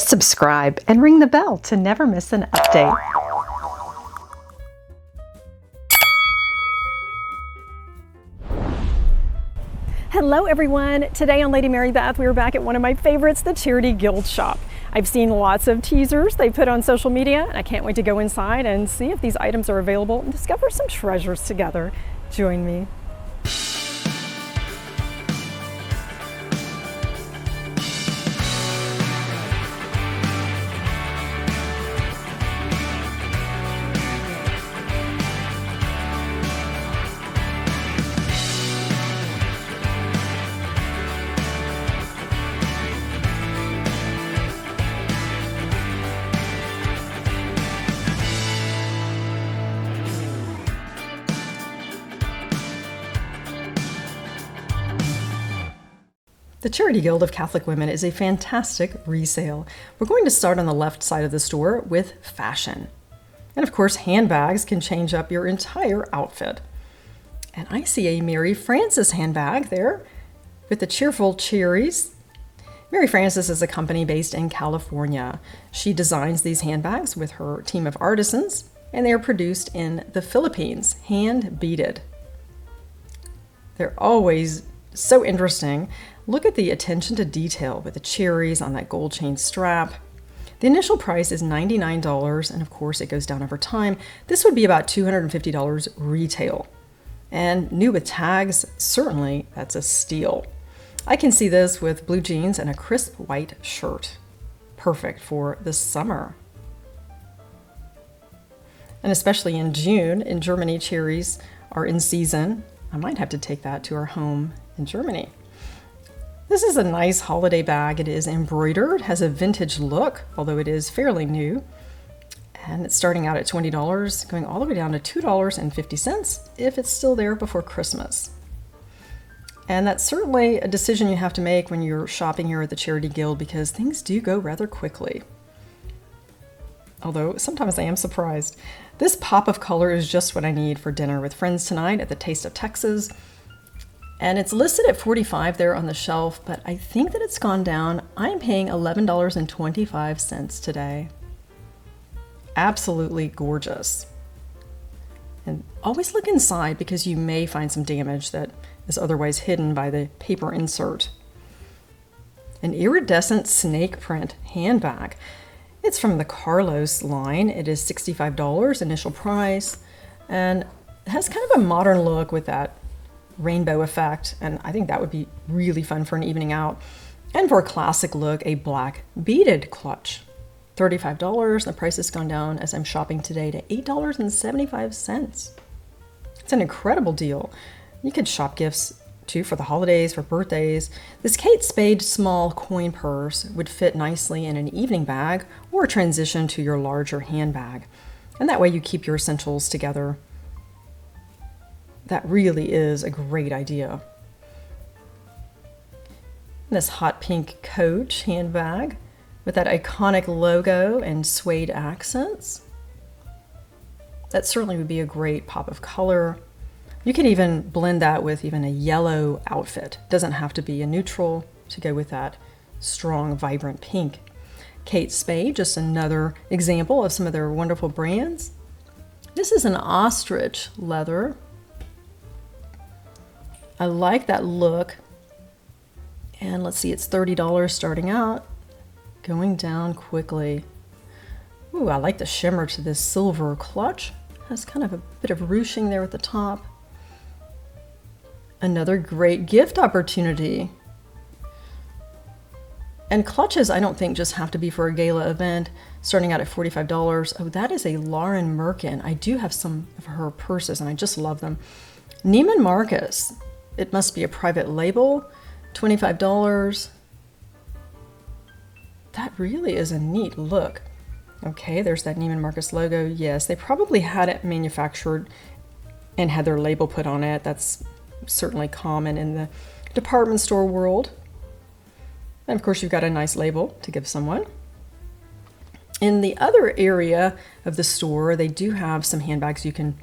subscribe and ring the bell to never miss an update. Hello everyone! Today on Lady Mary Beth, we are back at one of my favorites, the Charity Guild shop. I've seen lots of teasers they put on social media, and I can't wait to go inside and see if these items are available and discover some treasures together. Join me. The Charity Guild of Catholic Women is a fantastic resale. We're going to start on the left side of the store with fashion. And of course, handbags can change up your entire outfit. And I see a Mary Frances handbag there with the cheerful cherries. Mary Frances is a company based in California. She designs these handbags with her team of artisans, and they are produced in the Philippines, hand beaded. They're always so interesting. Look at the attention to detail with the cherries on that gold chain strap. The initial price is $99, and of course it goes down over time. This would be about $250 retail. And new with tags, certainly that's a steal. I can see this with blue jeans and a crisp white shirt. Perfect for the summer. And especially in June, in Germany, cherries are in season. I might have to take that to our home in Germany. This is a nice holiday bag. It is embroidered, has a vintage look, although it is fairly new. And it's starting out at $20, going all the way down to $2.50 if it's still there before Christmas. And that's certainly a decision you have to make when you're shopping here at the Charity Guild, because things do go rather quickly. Although sometimes I am surprised. This pop of color is just what I need for dinner with friends tonight at the Taste of Texas. And it's listed at $45 there on the shelf, but I think that it's gone down. I'm paying $11.25 today. Absolutely gorgeous. And always look inside, because you may find some damage that is otherwise hidden by the paper insert. An iridescent snake print handbag. It's from the Carlos line. It is $65 initial price, and it has kind of a modern look with that rainbow effect, and I think that would be really fun for an evening out. And for a classic look, a black beaded clutch. $35. The price has gone down as I'm shopping today to $8.75. It's an incredible deal. You could shop gifts too for the holidays, for birthdays. This Kate Spade small coin purse would fit nicely in an evening bag or transition to your larger handbag. And that way you keep your essentials together. That really is a great idea. This hot pink Coach handbag with that iconic logo and suede accents. That certainly would be a great pop of color. You could even blend that with even a yellow outfit. Doesn't have to be a neutral to go with that strong, vibrant pink. Kate Spade, just another example of some of their wonderful brands. This is an ostrich leather. I like that look. And let's see, it's $30 starting out, going down quickly. Ooh, I like the shimmer to this silver clutch. Has kind of a bit of ruching there at the top. Another great gift opportunity. And clutches, I don't think just have to be for a gala event, starting out at $45. Oh, that is a Lauren Merkin. I do have some of her purses and I just love them. Neiman Marcus. It must be a private label, $25. That really is a neat look. Okay, there's that Neiman Marcus logo. Yes, they probably had it manufactured and had their label put on it. That's certainly common in the department store world. And of course, you've got a nice label to give someone. In the other area of the store, they do have some handbags you can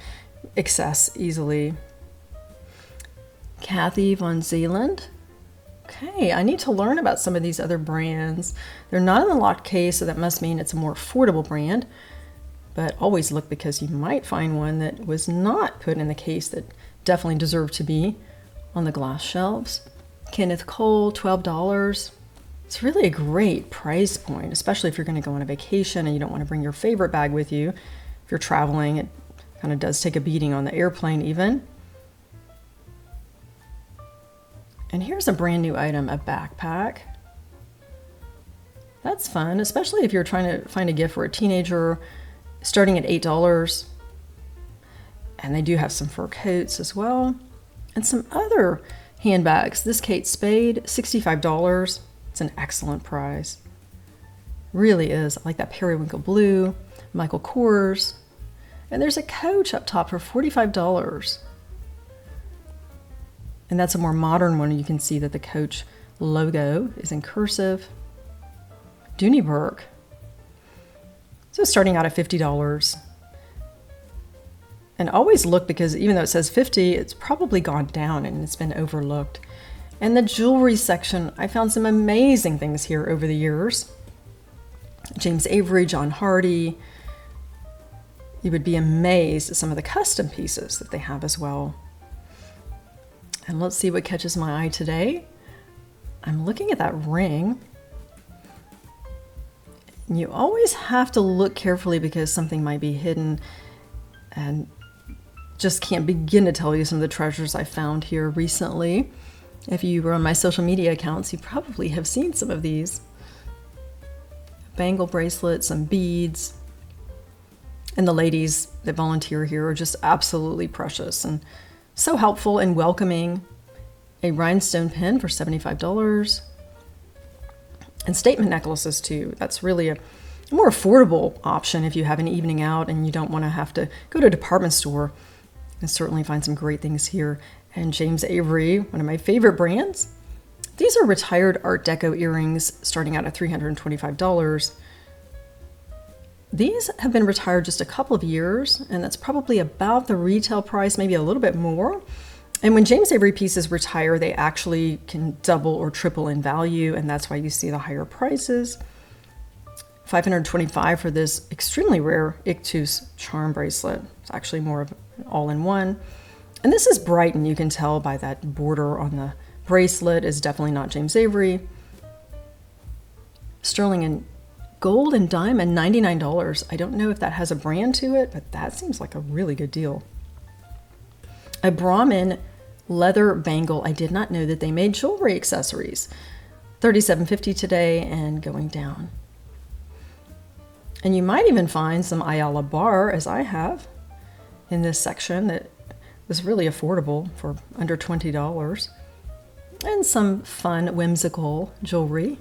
access easily. Kathy Von Zeeland, Okay, I need to learn about some of these other brands. They're not in the locked case, so that must mean it's a more affordable brand. But always look, because you might find one that was not put in the case that definitely deserved to be on the glass shelves. Kenneth Cole, $12. It's really a great price point, especially if you're going to go on a vacation and you don't want to bring your favorite bag with you. If you're traveling, it kind of does take a beating on the airplane even. And here's a brand new item, a backpack. That's fun, especially if you're trying to find a gift for a teenager, starting at $8. And they do have some fur coats as well. And some other handbags. This Kate Spade, $65. It's an excellent price. Really is. I like that periwinkle blue, Michael Kors. And there's a Coach up top for $45. And that's a more modern one. You can see that the Coach logo is in cursive. Dooney Burke. So starting out at $50. And always look, because even though it says 50, it's probably gone down and it's been overlooked. And the jewelry section, I found some amazing things here over the years. James Avery, John Hardy. You would be amazed at some of the custom pieces that they have as well. And let's see what catches my eye today. I'm looking at that ring. And you always have to look carefully, because something might be hidden, and just can't begin to tell you some of the treasures I found here recently. If you were on my social media accounts, you probably have seen some of these. Bangle bracelet, some beads. And the ladies that volunteer here are just absolutely precious and so helpful and welcoming. A rhinestone pin for $75. And statement necklaces too. That's really a more affordable option if you have an evening out and you don't want to have to go to a department store. You can certainly find some great things here. And James Avery, one of my favorite brands. These are retired Art Deco earrings starting out at $325. These have been retired just a couple of years, and that's probably about the retail price, maybe a little bit more. And when James Avery pieces retire, they actually can double or triple in value, and that's why you see the higher prices. $525 for this extremely rare ictus charm bracelet. It's actually more of an all-in-one. And this is Brighton. You can tell by that border on the bracelet is definitely not James Avery. Sterling and gold and diamond, $99. I don't know if that has a brand to it, but that seems like a really good deal. A Brahmin leather bangle. I did not know that they made jewelry accessories. $37.50 today and going down. And you might even find some Ayala bar, as I have, in this section that was really affordable for under $20. And some fun, whimsical jewelry.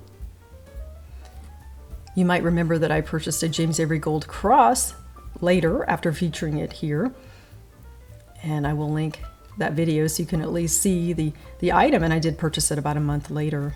You might remember that I purchased a James Avery gold cross later after featuring it here. And I will link that video so you can at least see the item, and I did purchase it about a month later.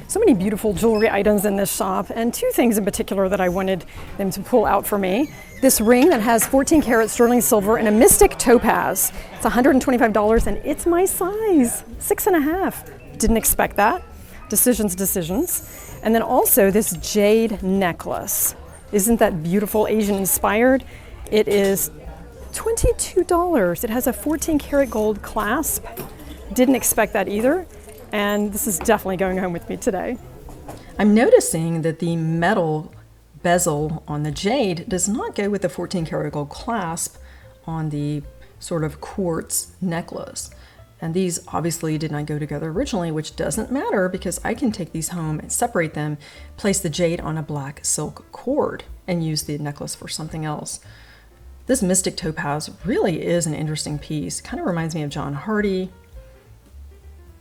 So many beautiful jewelry items in this shop, and two things in particular that I wanted them to pull out for me. This ring that has 14 karat sterling silver and a mystic topaz. It's $125 and it's my size, 6.5. Didn't expect that. Decisions. And then also this jade necklace. Isn't that beautiful, Asian inspired? It is $22. It has a 14 karat gold clasp. Didn't expect that either. And this is definitely going home with me today. I'm noticing that the metal bezel on the jade does not go with the 14 karat gold clasp on the sort of quartz necklace. And these obviously did not go together originally, which doesn't matter because I can take these home and separate them, place the jade on a black silk cord, and use the necklace for something else. This mystic topaz really is an interesting piece. It kind of reminds me of John Hardy.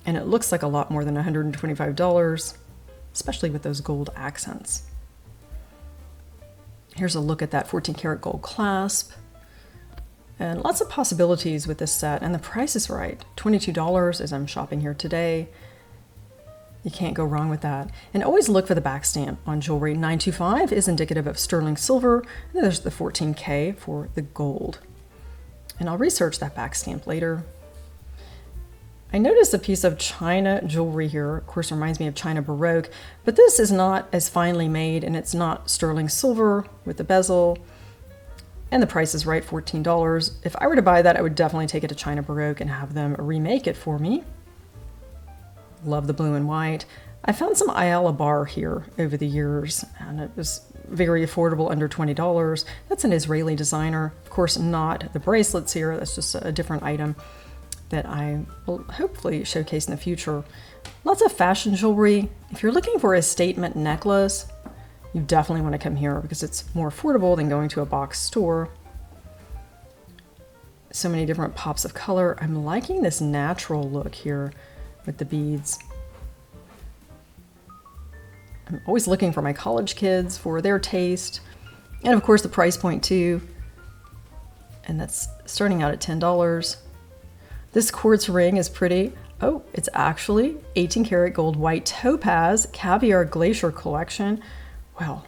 And it looks like a lot more than $125, especially with those gold accents. Here's a look at that 14 karat gold clasp. And lots of possibilities with this set, and the price is right. $22 as I'm shopping here today. You can't go wrong with that. And always look for the back stamp on jewelry. 925 is indicative of sterling silver, and there's the 14K for the gold. And I'll research that back stamp later. I noticed a piece of China jewelry here. Of course, reminds me of China Baroque, but this is not as finely made, and it's not sterling silver with the bezel. And the price is right, $14. If I were to buy that, I would definitely take it to China Baroque and have them remake it for me. Love the blue and white. I found some Ayala bar here over the years, and it was very affordable, under $20. That's an Israeli designer. Of course, not the bracelets here. That's just a different item that I will hopefully showcase in the future. Lots of fashion jewelry. If you're looking for a statement necklace, you definitely want to come here because it's more affordable than going to a box store. So many different pops of color. I'm liking this natural look here with the beads. I'm always looking for my college kids for their taste. And of course the price point too. And that's starting out at $10. This quartz ring is pretty. Oh, it's actually 18 karat gold white topaz caviar glacier collection. Well,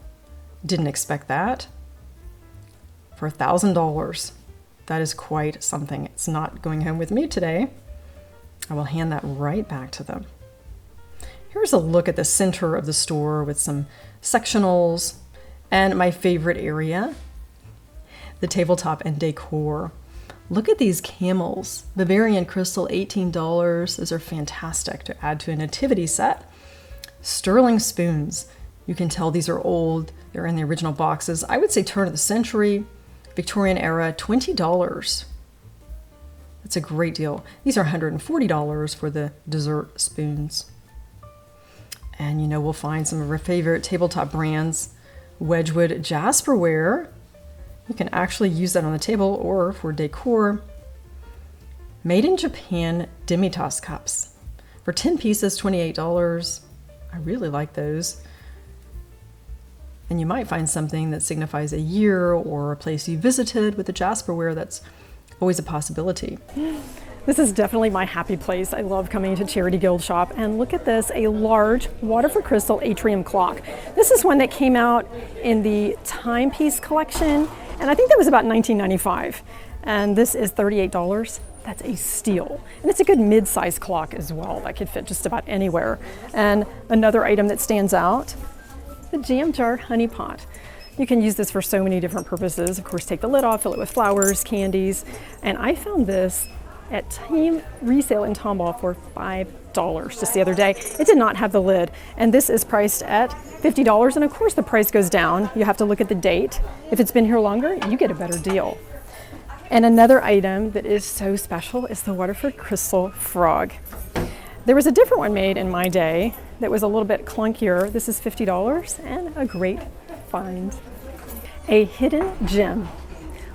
didn't expect that. For $1,000. That is quite something. It's not going home with me today. I will hand that right back to them. Here's a look at the center of the store with some sectionals and my favorite area, the tabletop and decor. Look at these camels. Bavarian crystal, $18. Those are fantastic to add to a nativity set. Sterling spoons. You can tell these are old. They're in the original boxes. I would say turn of the century, Victorian era, $20. That's a great deal. These are $140 for the dessert spoons. And you know, we'll find some of our favorite tabletop brands. Wedgwood Jasperware. You can actually use that on the table or for decor. Made in Japan Demitas cups. For 10 pieces, $28. I really like those. And you might find something that signifies a year or a place you visited with the Jasperware. That's always a possibility. This is definitely my happy place. I love coming to Charity Guild shop. And look at this, a large Waterford Crystal atrium clock. This is one that came out in the timepiece collection, and I think that was about $19.95. And this is $38. That's a steal. And it's a good mid-size clock as well. That could fit just about anywhere. And another item that stands out, the jam jar honey pot. You can use this for so many different purposes. Of course, take the lid off, fill it with flowers, candies. And I found this at Team Resale in Tomball for $5 just the other day. It did not have the lid, and this is priced at $50, and of course the price goes down. You have to look at the date. If it's been here longer, you get a better deal. And another item that is so special is the Waterford Crystal frog. There was a different one made in my day that was a little bit clunkier. This is $50 and a great find. A hidden gem.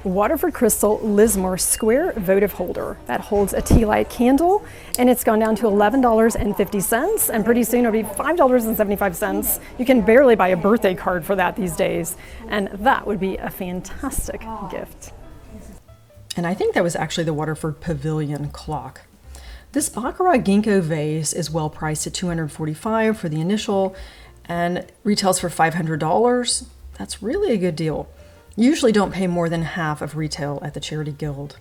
Waterford Crystal Lismore square votive holder that holds a tea light candle, and it's gone down to $11.50, and pretty soon it'll be $5.75. You can barely buy a birthday card for that these days, and that would be a fantastic gift. And I think that was actually the Waterford Pavilion clock. This Baccarat Ginkgo vase is well priced at $245 for the initial and retails for $500. That's really a good deal. You usually don't pay more than half of retail at the Charity Guild.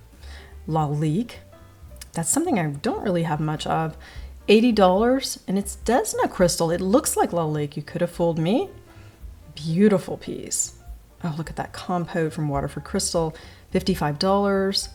Lalique, that's something I don't really have much of. $80, and it's Desna crystal. It looks like Lalique. You could have fooled me. Beautiful piece. Oh, look at that compote from Waterford Crystal, $55.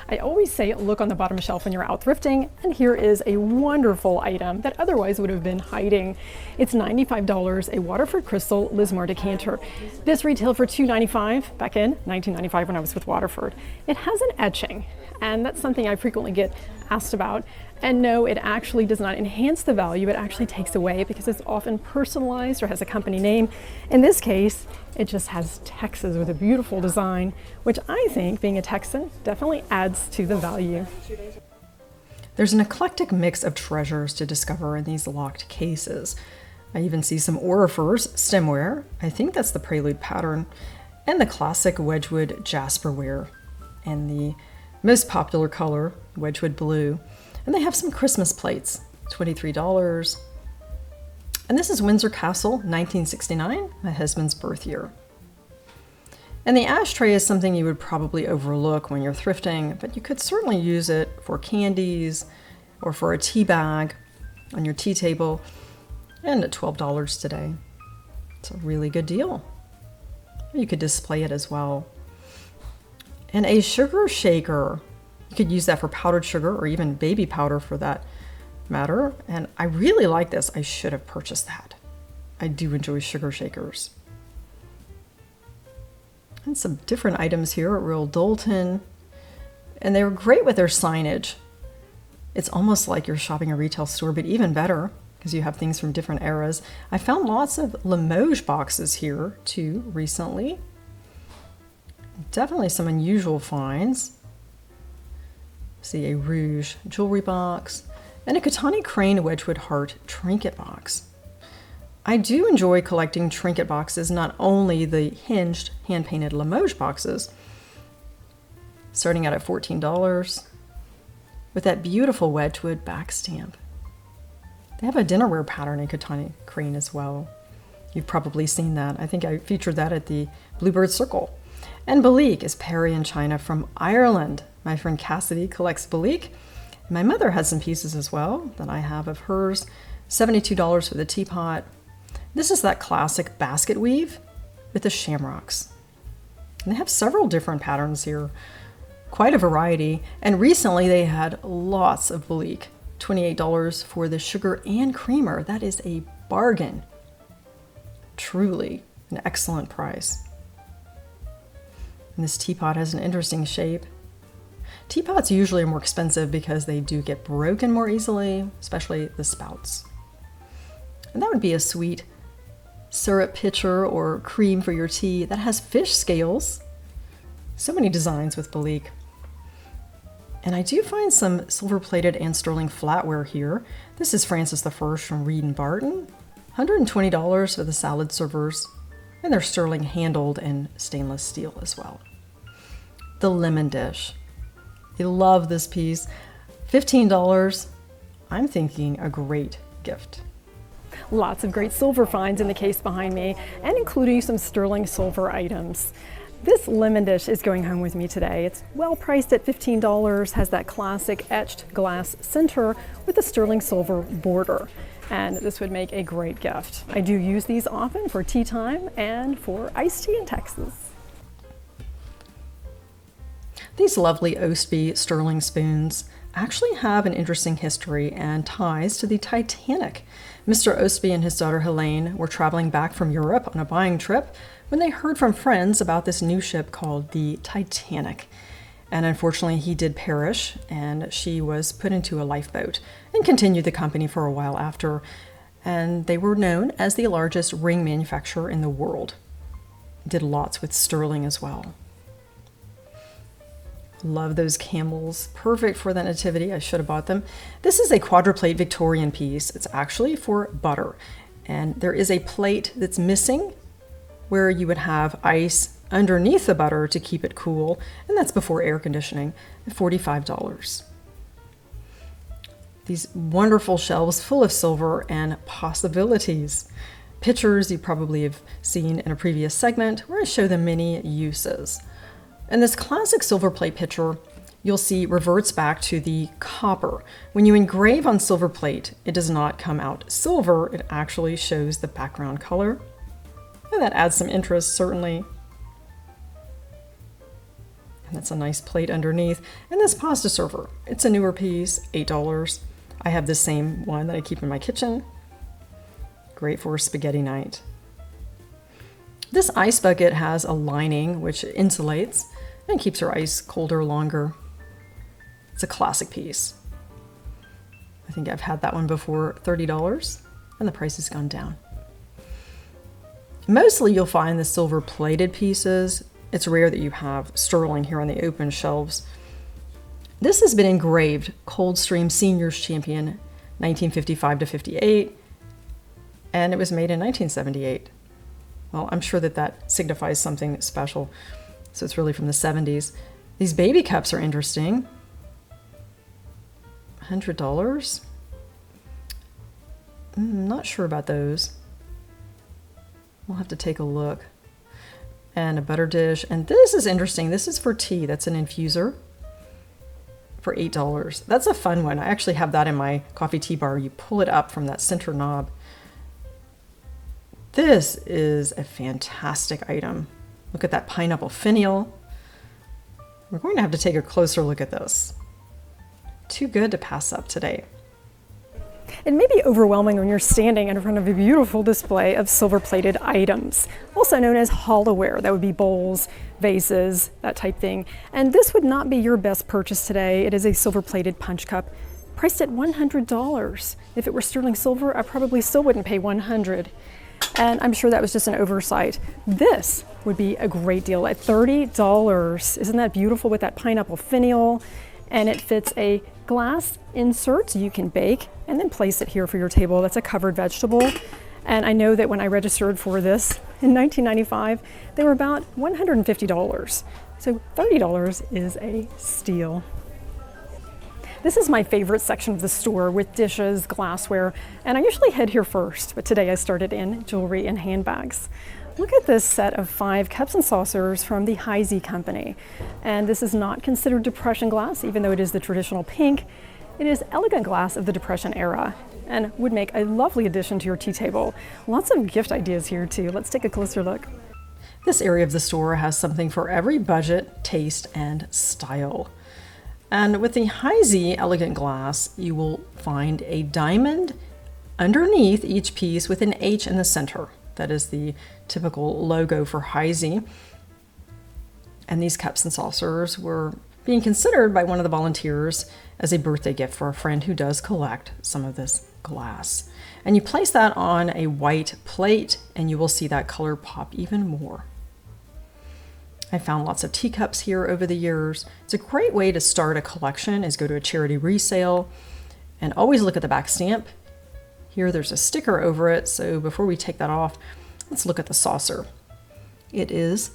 I always say look on the bottom shelf when you're out thrifting, and here is a wonderful item that otherwise would have been hiding. It's $95, a Waterford Crystal Lismore decanter. This retailed for $295 back in 1995 when I was with Waterford. It has an etching, and that's something I frequently get asked about. And no, it actually does not enhance the value, it actually takes away because it's often personalized or has a company name. In this case, it just has Texas with a beautiful design, which I think, being a Texan, definitely adds to the value. There's an eclectic mix of treasures to discover in these locked cases. I even see some Orifers stemware. I think that's the Prelude pattern, and the classic Wedgwood Jasperware, and the most popular color, Wedgwood Blue. And they have some Christmas plates, $23. And this is Windsor Castle, 1969, my husband's birth year. And the ashtray is something you would probably overlook when you're thrifting, but you could certainly use it for candies or for a tea bag on your tea table, and at $12 today. It's a really good deal. You could display it as well. And a sugar shaker. You could use that for powdered sugar or even baby powder for that matter. And I really like this. I should have purchased that. I do enjoy sugar shakers. And some different items here at Real Dolton. And they were great with their signage. It's almost like you're shopping a retail store, but even better because you have things from different eras. I found lots of Limoges boxes here too recently. Definitely some unusual finds. See a Rouge jewelry box and a Katani Crane Wedgwood Heart trinket box. I do enjoy collecting trinket boxes, not only the hinged hand-painted Limoges boxes, starting out at $14 with that beautiful Wedgwood back stamp. They have a dinnerware pattern in Katani Crane as well. You've probably seen that. I think I featured that at the Bluebird Circle. And Blvd is Perry in China from Ireland. My friend Cassidy collects Blvd. My mother has some pieces as well that I have of hers. $72 for the teapot. This is that classic basket weave with the shamrocks. And they have several different patterns here. Quite a variety. And recently they had lots of Blvd. $28 for the sugar and creamer. That is a bargain. Truly an excellent price. And this teapot has an interesting shape. Teapots usually are more expensive because they do get broken more easily, especially the spouts. And that would be a sweet syrup pitcher or cream for your tea that has fish scales. So many designs with Blvd. And I do find some silver-plated and sterling flatware here. This is Francis I from Reed and Barton. $120 for the salad servers, and they're sterling handled and stainless steel as well. The lemon dish. I love this piece. $15. I'm thinking a great gift. Lots of great silver finds in the case behind me, and including some sterling silver items. This lemon dish is going home with me today. It's well priced at $15, has that classic etched glass center with a sterling silver border. And this would make a great gift. I do use these often for tea time and for iced tea in Texas. These lovely Ostby sterling spoons actually have an interesting history and ties to the Titanic. Mr. Ostby and his daughter Helene were traveling back from Europe on a buying trip when they heard from friends about this new ship called the Titanic. And unfortunately, he did perish, and she was put into a lifeboat and continued the company for a while after. And they were known as the largest ring manufacturer in the world. Did lots with sterling as well. Love those camels. Perfect for the nativity. I should have bought them. This is a quadruplate Victorian piece. It's actually for butter. And there is a plate that's missing where you would have ice underneath the butter to keep it cool. And that's before air conditioning at $45. These wonderful shelves full of silver and possibilities. Pictures you probably have seen in a previous segment where I show the many uses. And this classic silver plate pitcher, you'll see reverts back to the copper. When you engrave on silver plate, it does not come out silver, it actually shows the background color. And that adds some interest, certainly. And that's a nice plate underneath. And this pasta server, it's a newer piece, $8. I have the same one that I keep in my kitchen. Great for spaghetti night. This ice bucket has a lining which insulates and keeps your ice colder longer. It's a classic piece. I think I've had that one before, $30, and the price has gone down. Mostly you'll find the silver plated pieces. It's rare that you have sterling here on the open shelves. This has been engraved Coldstream Seniors Champion 1955 to 58, and it was made in 1978. Well, I'm sure that signifies something special. So it's really from the 70s. These baby cups are interesting. $100. Not sure about those. We'll have to take a look. And a butter dish. And this is interesting. This is for tea. That's an infuser for $8. That's a fun one. I actually have that in my coffee tea bar. You pull it up from that center knob. This is a fantastic item. Look at that pineapple finial. We're going to have to take a closer look at this. Too good to pass up today. It may be overwhelming when you're standing in front of a beautiful display of silver-plated items, also known as hollowware. That would be bowls, vases, that type thing. And this would not be your best purchase today. It is a silver-plated punch cup, priced at $100. If it were sterling silver, I probably still wouldn't pay $100. And I'm sure that was just an oversight. This would be a great deal at $30. Isn't that beautiful with that pineapple finial? And it fits a glass insert so you can bake and then place it here for your table. That's a covered vegetable. And I know that when I registered for this in 1995, they were about $150. So $30 is a steal. This is my favorite section of the store with dishes, glassware, and I usually head here first, but today I started in jewelry and handbags. Look at this set of 5 cups and saucers from the Heisey company. And this is not considered Depression glass, even though it is the traditional pink. It is elegant glass of the Depression era and would make a lovely addition to your tea table. Lots of gift ideas here too. Let's take a closer look. This area of the store has something for every budget, taste, and style. And with the Heisey elegant glass, you will find a diamond underneath each piece with an H in the center. That is the typical logo for Heisey. And these cups and saucers were being considered by one of the volunteers as a birthday gift for a friend who does collect some of this glass. And you place that on a white plate and you will see that color pop even more. I found lots of teacups here over the years. It's a great way to start a collection is go to a charity resale and always look at the back stamp. Here there's a sticker over it, so before we take that off, let's look at the saucer. It is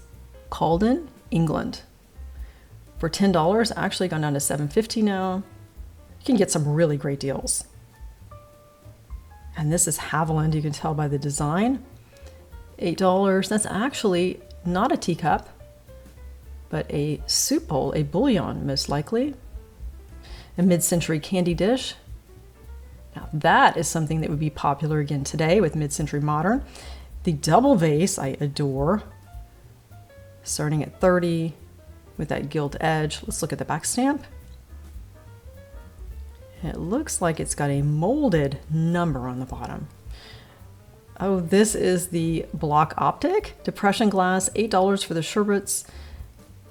Calden, England. For $10, actually gone down to $7.50 now. You can get some really great deals. And this is Haviland, you can tell by the design. $8, that's actually not a teacup, but a soup bowl, a bouillon most likely. A mid-century candy dish. Now that is something that would be popular again today with mid-century modern. The double vase I adore, starting at $30 with that gilt edge. Let's look at the back stamp. It looks like it's got a molded number on the bottom. Oh, this is the block optic Depression glass, $8 for the sherbets.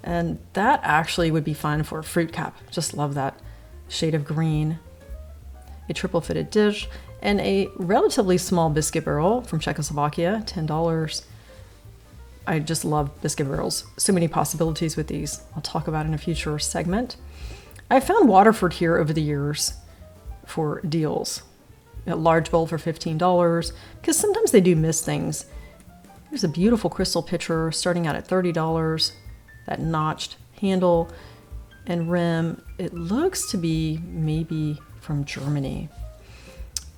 And that actually would be fun for a fruit cup. Just love that shade of green. A triple fitted dish, and a relatively small biscuit barrel from Czechoslovakia, $10. I just love biscuit barrels. So many possibilities with these. I'll talk about in a future segment. I found Waterford here over the years for deals. A large bowl for $15, because sometimes they do miss things. Here's a beautiful crystal pitcher starting out at $30. That notched handle and rim. It looks to be maybe from Germany.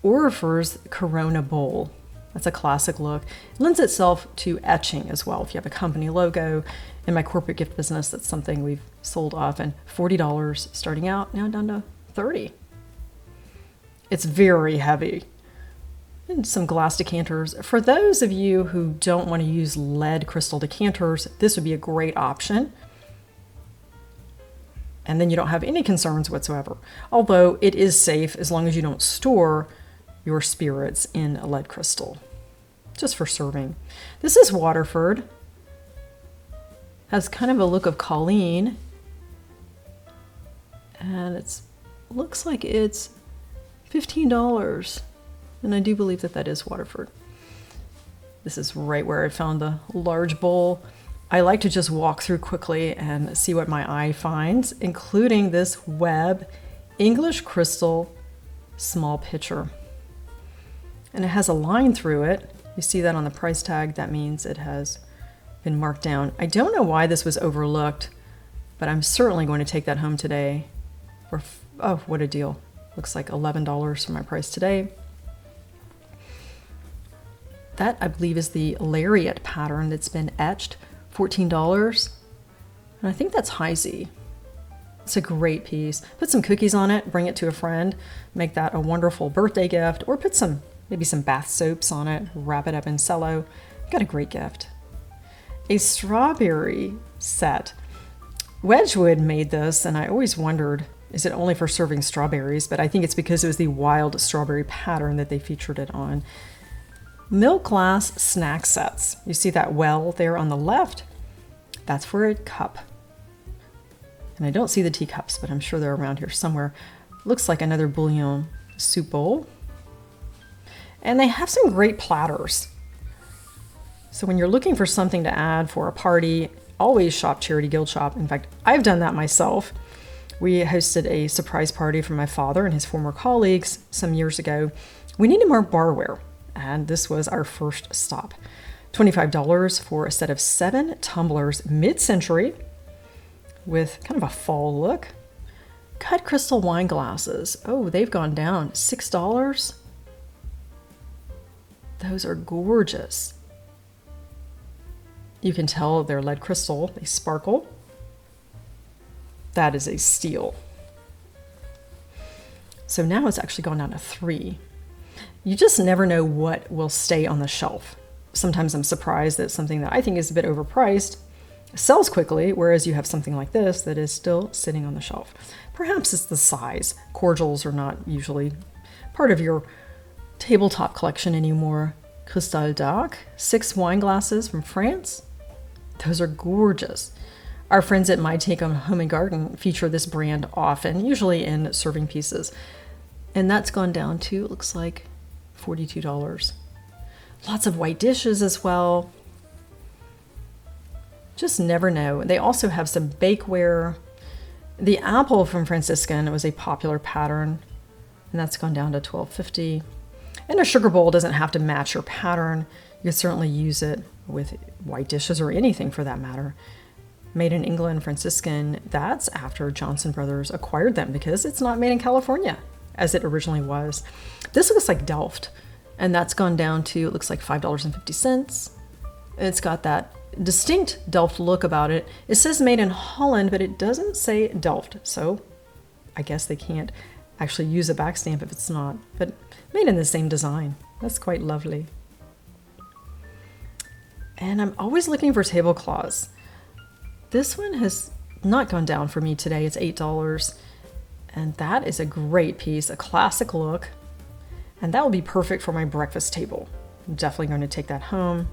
Orifers Corona bowl. That's a classic look. It lends itself to etching as well. If you have a company logo, in my corporate gift business, that's something we've sold often. $40 starting out, now down to $30. It's very heavy. And some glass decanters. For those of you who don't want to use lead crystal decanters, this would be a great option. And then you don't have any concerns whatsoever. Although it is safe as long as you don't store your spirits in a lead crystal, just for serving. This is Waterford. Has kind of a look of Colleen. And it looks like it's $15. And I do believe that that is Waterford. This is right where I found the large bowl. I like to just walk through quickly and see what my eye finds, including this Webb English crystal small pitcher. And it has a line through it. You see that on the price tag. That means it has been marked down. I don't know why this was overlooked, but I'm certainly going to take that home today. For, oh, what a deal. Looks like $11 for my price today. That, I believe, is the lariat pattern that's been etched. $14. And I think that's Heisey. It's a great piece. Put some cookies on it, bring it to a friend, make that a wonderful birthday gift, or put maybe some bath soaps on it, wrap it up in cello. Got a great gift. A strawberry set. Wedgwood made this, and I always wondered, is it only for serving strawberries? But I think it's because it was the wild strawberry pattern that they featured it on. Milk glass snack sets. You see that well there on the left? That's for a cup. And I don't see the teacups, but I'm sure they're around here somewhere. Looks like another bouillon soup bowl. And they have some great platters. So when you're looking for something to add for a party, always shop Charity Guild Shop. In fact, I've done that myself. We hosted a surprise party for my father and his former colleagues some years ago. We needed more barware, and this was our first stop. $25 for a set of 7 tumblers, mid-century, with kind of a fall look. Cut crystal wine glasses. Oh, they've gone down. $6. Those are gorgeous. You can tell they're lead crystal. They sparkle. That is a steal. So now it's actually gone down to 3. You just never know what will stay on the shelf. Sometimes I'm surprised that something that I think is a bit overpriced sells quickly, whereas you have something like this that is still sitting on the shelf. Perhaps it's the size. Cordials are not usually part of your tabletop collection anymore. Cristal d'Arc, 6 wine glasses from France. Those are gorgeous. Our friends at My Take on Home and Garden feature this brand often, usually in serving pieces. And that's gone down to, it looks like, $42. Lots of white dishes as well. Just never know. They also have some bakeware. The apple from Franciscan was a popular pattern, and that's gone down to $12.50. And a sugar bowl doesn't have to match your pattern. You can certainly use it with white dishes or anything for that matter. Made in England, Franciscan, that's after Johnson Brothers acquired them because it's not made in California as it originally was. This looks like Delft, and that's gone down to, it looks like $5.50. It's got that distinct Delft look about it. It says made in Holland, but it doesn't say Delft, so I guess they can't actually use a back stamp if it's not, but made in the same design. That's quite lovely. And I'm always looking for tablecloths. This one has not gone down for me today. It's $8, and that is a great piece, a classic look, and that will be perfect for my breakfast table. I'm definitely going to take that home.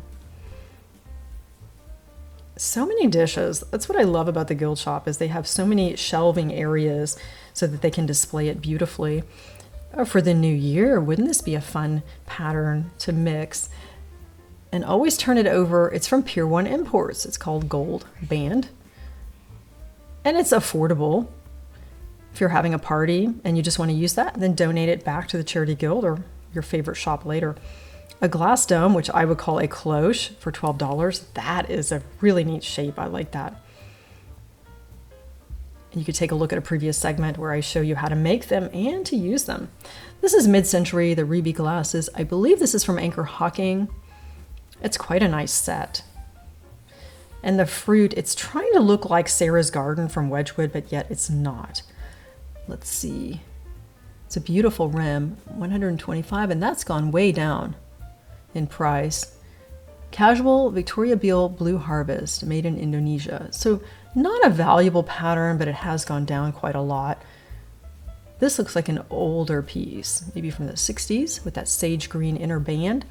So many dishes. That's what I love about the Guild Shop, is they have so many shelving areas so that they can display it beautifully. For the new year, wouldn't this be a fun pattern to mix? And always turn it over. It's from Pier 1 Imports. It's called Gold Band. And it's affordable. If you're having a party and you just want to use that, then donate it back to the Charity Guild or your favorite shop later. A glass dome, which I would call a cloche, for $12. That is a really neat shape. I like that. And you could take a look at a previous segment where I show you how to make them and to use them. This is mid-century, the Ruby glasses. I believe this is from Anchor Hocking. It's quite a nice set. And the fruit, it's trying to look like Sarah's Garden from Wedgwood, but yet it's not. Let's see. It's a beautiful rim, $125, and that's gone way down in price. Casual Victoria Beale Blue Harvest, made in Indonesia. So not a valuable pattern, but it has gone down quite a lot. This looks like an older piece, maybe from the 60s, with that sage green inner band.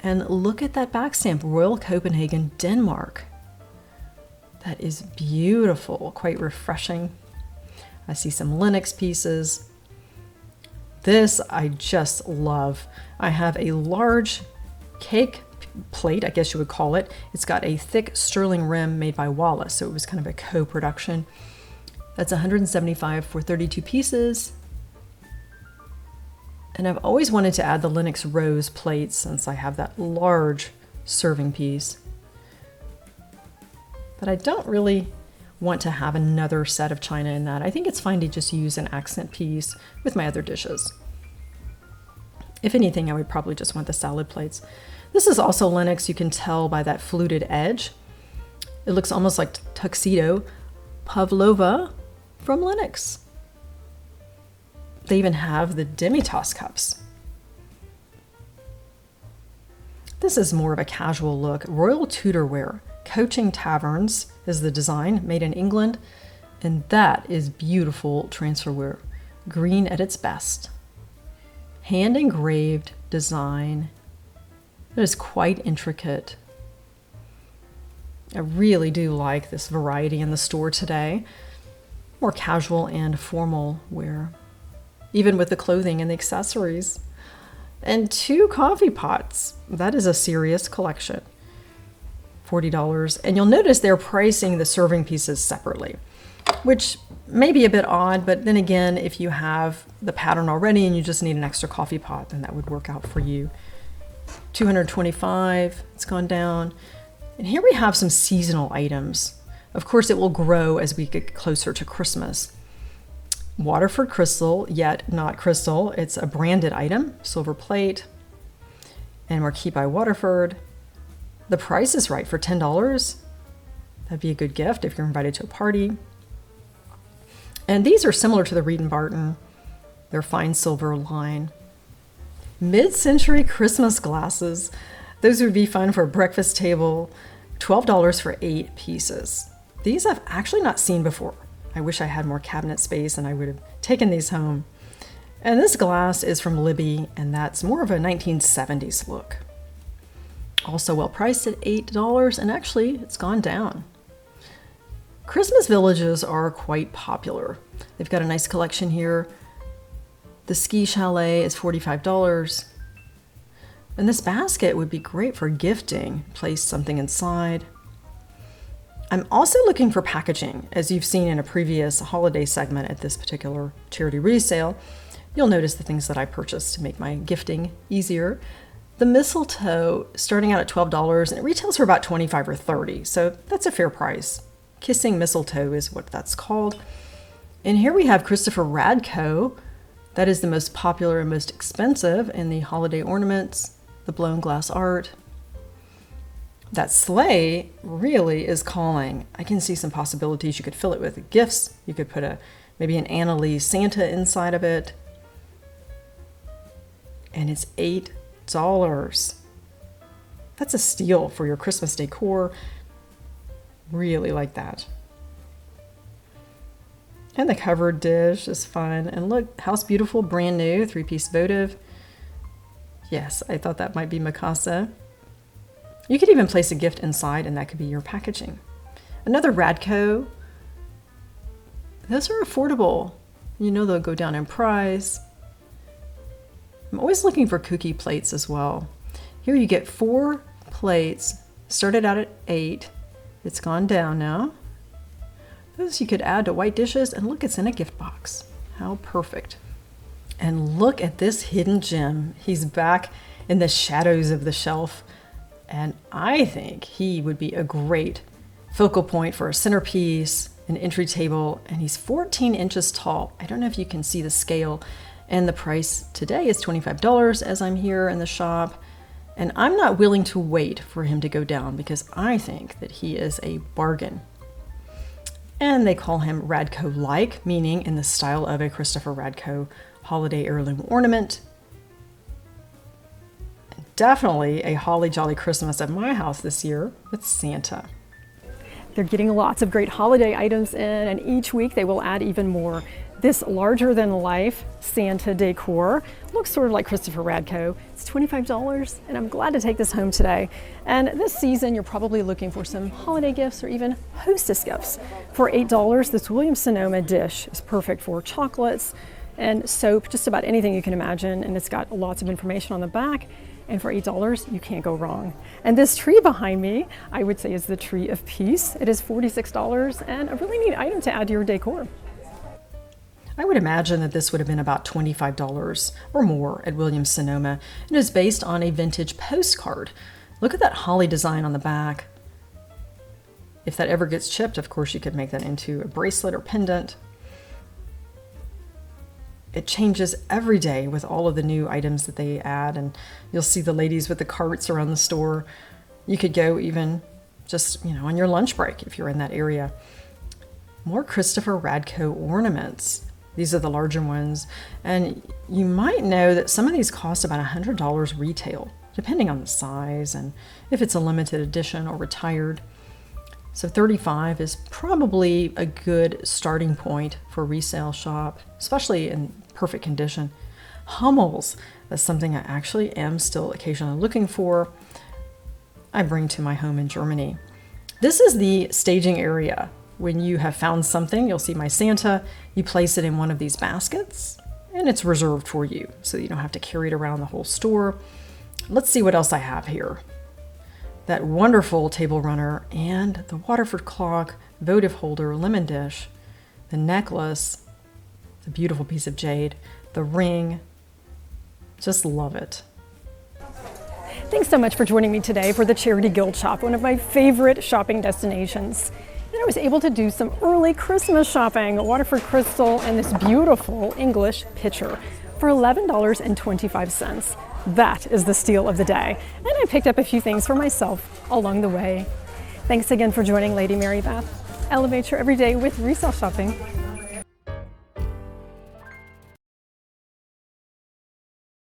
And look at that back stamp, Royal Copenhagen, Denmark. That is beautiful, quite refreshing. I see some Lenox pieces. This I just love. I have a large cake plate, I guess you would call it. It's got a thick sterling rim made by Wallace, so it was kind of a co-production. That's $175 for 32 pieces. And I've always wanted to add the Lenox rose plates since I have that large serving piece. But I don't really want to have another set of china in that. I think it's fine to just use an accent piece with my other dishes. If anything, I would probably just want the salad plates. This is also Lenox. You can tell by that fluted edge. It looks almost like tuxedo. Pavlova, 150. from Lenox. They even have the demi-tasse cups. This is more of a casual look. Royal Tudorware. Coaching Taverns is the design, made in England. And that is beautiful transferware. Green at its best. Hand engraved design. It is quite intricate. I really do like this variety in the store today. More casual and formal wear. Even with the clothing and the accessories. And 2 coffee pots. That is a serious collection. $40. And you'll notice they're pricing the serving pieces separately, which may be a bit odd, but then again, if you have the pattern already and you just need an extra coffee pot, then that would work out for you. $225, it's gone down. And here we have some seasonal items. Of course, it will grow as we get closer to Christmas. Waterford Crystal, yet not crystal. It's a branded item, silver plate, and Marquee by Waterford. The price is right for $10. That'd be a good gift if you're invited to a party. And these are similar to the Reed & Barton. They're fine silver line. Mid-century Christmas glasses. Those would be fun for a breakfast table. $12 for 8 pieces. These I've actually not seen before. I wish I had more cabinet space and I would have taken these home. And this glass is from Libby, and that's more of a 1970s look. Also well priced at $8, and actually it's gone down. Christmas villages are quite popular. They've got a nice collection here. The ski chalet is $45. And this basket would be great for gifting. Place something inside. I'm also looking for packaging. As you've seen in a previous holiday segment at this particular charity resale, you'll notice the things that I purchased to make my gifting easier. The mistletoe starting out at $12, and it retails for about $25 or $30, so that's a fair price. Kissing mistletoe is what that's called. And here we have Christopher Radko. That is the most popular and most expensive in the holiday ornaments, the blown glass art. That sleigh really is calling. I can see some possibilities. You could fill it with gifts. You could put maybe an Annalise Santa inside of it. And it's $8. That's a steal for your Christmas decor. Really like that. And the covered dish is fun. And look, House Beautiful, brand new, 3-piece votive. Yes, I thought that might be Mikasa. You could even place a gift inside and that could be your packaging. Another Radko. Those are affordable. You know they'll go down in price. I'm always looking for cookie plates as well. Here you get 4 plates. Started out at 8. It's gone down now. Those you could add to white dishes, and look, it's in a gift box. How perfect. And look at this hidden gem. He's back in the shadows of the shelf. And I think he would be a great focal point for a centerpiece, an entry table, and he's 14 inches tall. I don't know if you can see the scale, and the price today is $25 as I'm here in the shop. And I'm not willing to wait for him to go down because I think that he is a bargain. And they call him Radko-like, meaning in the style of a Christopher Radko holiday heirloom ornament. Definitely a holly jolly Christmas at my house this year with Santa. They're getting lots of great holiday items in, and each week they will add even more. This larger than life Santa decor looks sort of like Christopher Radko. It's $25, and I'm glad to take this home today. And this season, you're probably looking for some holiday gifts or even hostess gifts. For $8, this Williams-Sonoma dish is perfect for chocolates and soap, just about anything you can imagine, and it's got lots of information on the back. And for $8, you can't go wrong. And this tree behind me, I would say is the Tree of Peace. It is $46 and a really neat item to add to your decor. I would imagine that this would have been about $25 or more at Williams-Sonoma. It is based on a vintage postcard. Look at that holly design on the back. If that ever gets chipped, of course, you could make that into a bracelet or pendant. It changes every day with all of the new items that they add, and you'll see the ladies with the carts around the store. You could go even just, on your lunch break if you're in that area. more Christopher Radko ornaments. These are the larger ones, and you might know that some of these cost about $100 retail, depending on the size and if it's a limited edition or retired. So $35 is probably a good starting point for a resale shop, especially in perfect condition. Hummels, that's something I actually am still occasionally looking for. I bring to my home in Germany. This is the staging area. When you have found something, you'll see my Santa, you place it in one of these baskets and it's reserved for you so you don't have to carry it around the whole store. Let's see what else I have here. That wonderful table runner and the Waterford clock, votive holder, lemon dish, the necklace, the beautiful piece of jade, the ring. Just love it. Thanks so much for joining me today for the Charity Guild Shop, one of my favorite shopping destinations. And I was able to do some early Christmas shopping at Waterford Crystal and this beautiful English pitcher for $11.25. That is the steal of the day. And I picked up a few things for myself along the way. Thanks again for joining Lady Mary Beth. Elevate your everyday with resale shopping.